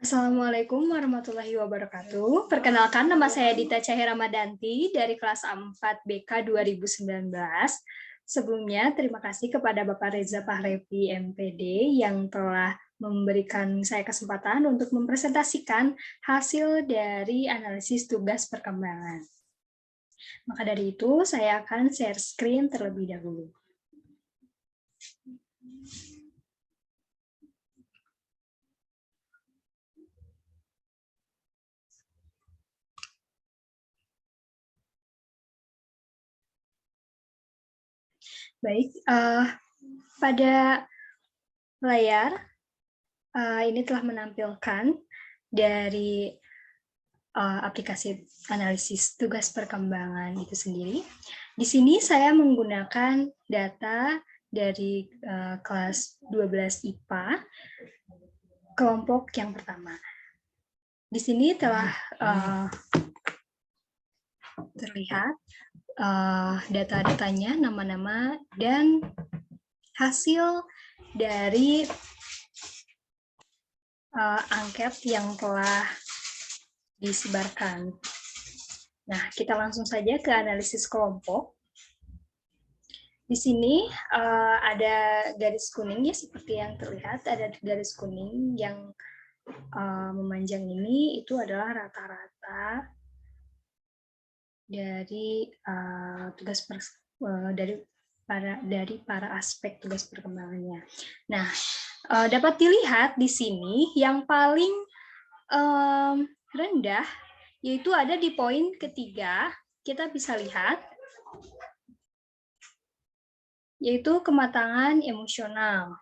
Assalamualaikum warahmatullahi wabarakatuh. Perkenalkan, nama saya Dita Cahya Ramadanti dari kelas 4 BK 2019. Sebelumnya, terima kasih kepada Bapak Reza Pahlevi MPD yang telah memberikan saya kesempatan untuk mempresentasikan hasil dari analisis tugas perkembangan. Maka dari itu, saya akan share screen terlebih dahulu. Baik, pada layar ini telah menampilkan dari aplikasi analisis tugas perkembangan itu sendiri. Di sini saya menggunakan data dari kelas 12 IPA, kelompok yang pertama. Di sini telah terlihat data-datanya, nama-nama, dan hasil dari angket yang telah disebarkan. Nah, kita langsung saja ke analisis kelompok. Di sini ada garis kuning ya, seperti yang terlihat, ada garis kuning yang memanjang ini, itu adalah rata-rata dari tugas dari para aspek tugas perkembangannya. Nah, dapat dilihat di sini yang paling rendah yaitu ada di poin ketiga. Kita bisa lihat yaitu kematangan emosional.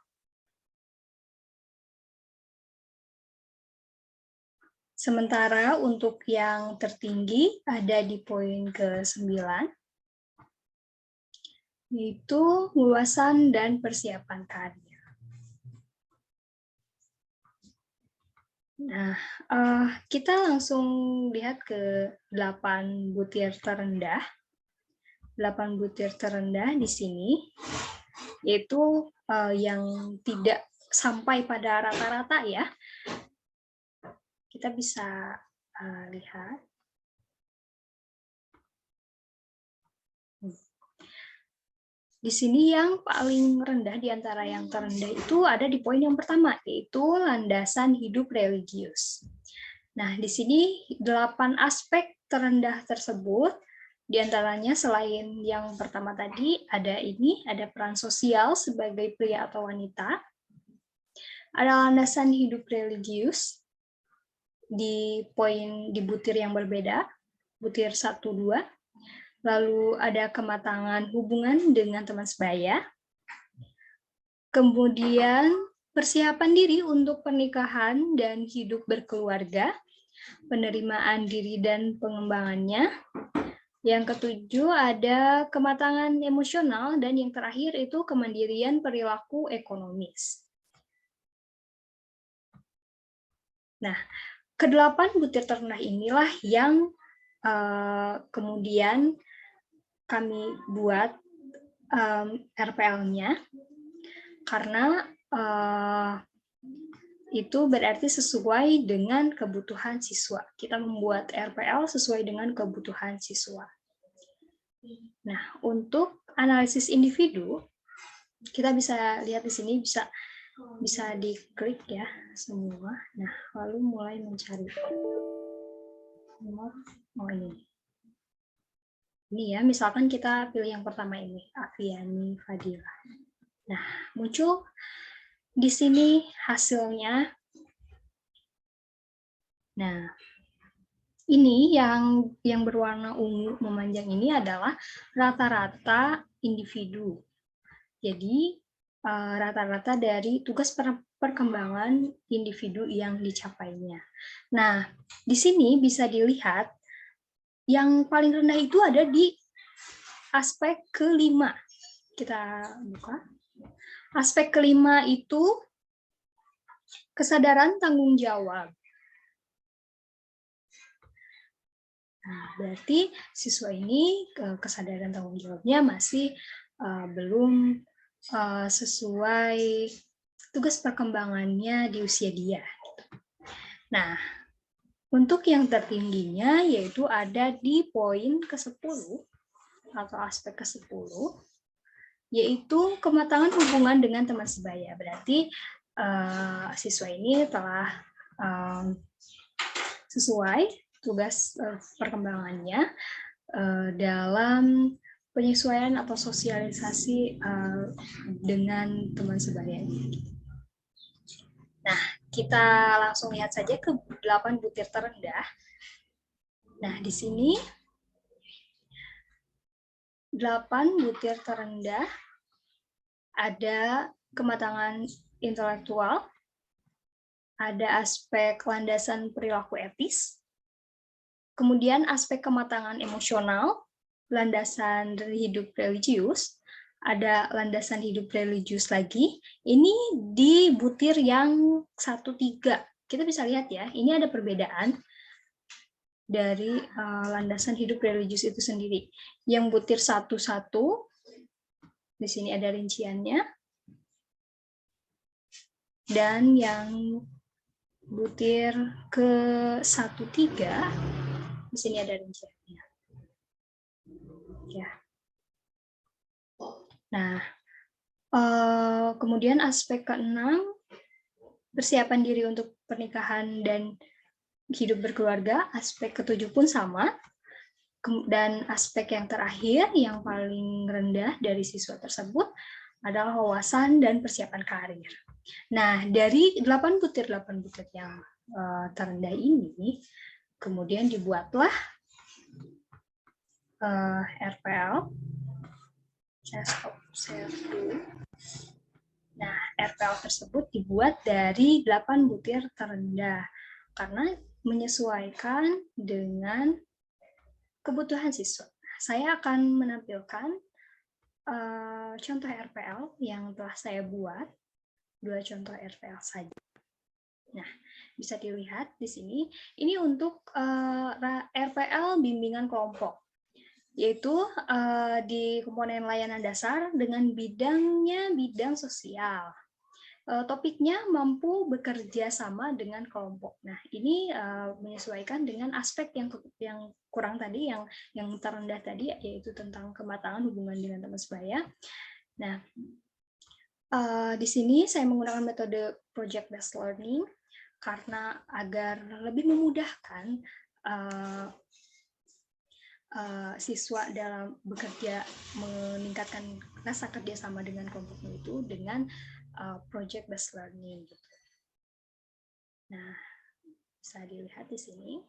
Sementara untuk yang tertinggi ada di poin ke-9, yaitu luasan dan persiapan karya. Nah, kita langsung lihat ke 8 butir terendah. 8 butir terendah di sini, yaitu yang tidak sampai pada rata-rata ya. Kita bisa lihat. Di sini yang paling rendah di antara yang terendah itu ada di poin yang pertama, yaitu landasan hidup religius. Nah, di sini 8 aspek terendah tersebut, di antaranya selain yang pertama tadi, ada peran sosial sebagai pria atau wanita, ada landasan hidup religius, di butir yang berbeda, butir 1, 2, lalu ada kematangan hubungan dengan teman sebaya, kemudian persiapan diri untuk pernikahan dan hidup berkeluarga, penerimaan diri dan pengembangannya, yang ketujuh ada kematangan emosional, dan yang terakhir itu kemandirian perilaku ekonomis. Nah, ke-8 butir terendah inilah yang kemudian kami buat RPL-nya, karena itu berarti sesuai dengan kebutuhan siswa. Kita membuat RPL sesuai dengan kebutuhan siswa. Nah, untuk analisis individu, kita bisa lihat di sini, bisa diklik ya semua. Nah, lalu mulai mencari. Oh, ini ya, misalkan kita pilih yang pertama ini, Afiani Fadila. Nah, muncul di sini hasilnya. Nah, ini yang berwarna ungu memanjang ini adalah rata-rata individu. Jadi rata-rata dari tugas perkembangan individu yang dicapainya. Nah, di sini bisa dilihat yang paling rendah itu ada di aspek ke-5. Kita buka. Aspek ke-5 itu kesadaran tanggung jawab. Nah, berarti siswa ini kesadaran tanggung jawabnya masih belum sesuai tugas perkembangannya di usia dia. Nah, untuk yang tertingginya yaitu ada di poin ke-10 atau aspek ke-10, yaitu kematangan hubungan dengan teman sebaya. Berarti siswa ini telah sesuai tugas perkembangannya dalam penyesuaian atau sosialisasi dengan teman sebaya. Nah, kita langsung lihat saja ke 8 butir terendah. Nah, di sini 8 butir terendah ada kematangan intelektual, ada aspek landasan perilaku etis, kemudian aspek kematangan emosional, landasan hidup religius, ada landasan hidup religius lagi. Ini di butir yang 1-3. Kita bisa lihat ya, ini ada perbedaan dari landasan hidup religius itu sendiri. Yang butir 1-1, di sini ada rinciannya. Dan yang butir ke 1-3, di sini ada rinciannya. Ya. Nah, kemudian aspek ke-6, persiapan diri untuk pernikahan dan hidup berkeluarga. Aspek ke-7 pun sama. Dan aspek yang terakhir, yang paling rendah dari siswa tersebut, adalah wawasan dan persiapan karir. Nah, dari 8 butir yang terendah ini, kemudian dibuatlah RPL. Saya stop dulu. Nah, RPL tersebut dibuat dari 8 butir terendah karena menyesuaikan dengan kebutuhan siswa. Saya akan menampilkan contoh RPL yang telah saya buat, 2 contoh RPL saja. Nah, bisa dilihat di sini, ini untuk RPL bimbingan kelompok, yaitu di komponen layanan dasar dengan bidangnya bidang sosial. Topiknya mampu bekerja sama dengan kelompok. Nah, ini menyesuaikan dengan aspek yang kurang tadi, yang terendah tadi, yaitu tentang kematangan hubungan dengan teman sebaya. Nah, di sini saya menggunakan metode project-based learning karena agar lebih memudahkan siswa dalam bekerja, meningkatkan rasa kerjasama dengan kelompoknya itu dengan project-based learning. Gitu. Nah, bisa dilihat di sini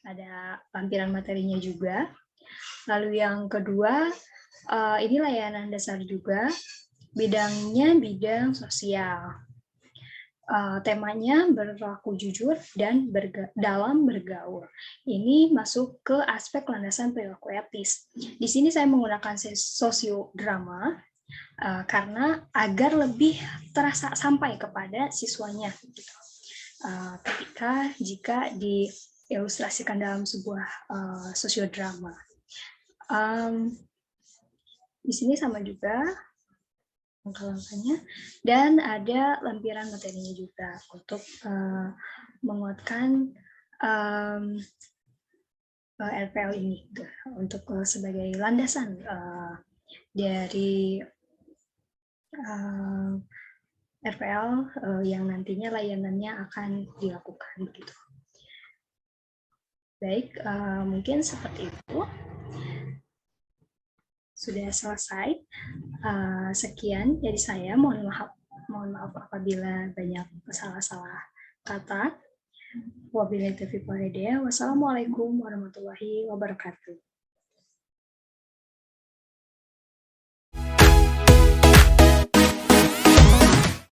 ada lampiran materinya juga. Lalu yang kedua, ini layanan dasar juga, bidangnya bidang sosial. Temanya berlaku jujur dan dalam bergaul. Ini masuk ke aspek landasan perilaku etis. Di sini saya menggunakan sosiodrama karena agar lebih terasa sampai kepada siswanya. Ketika jika diilustrasikan dalam sebuah sosiodrama. Di sini sama juga langkah-langkahnya, dan ada lampiran materinya juga untuk menguatkan RPL ini untuk sebagai landasan dari RPL yang nantinya layanannya akan dilakukan begitu. Baik, mungkin seperti itu. Sudah selesai. Sekian dari saya. Mohon maaf apabila banyak salah-salah kata. Wabillahi taufiq wal hidayah. Wassalamualaikum warahmatullahi wabarakatuh.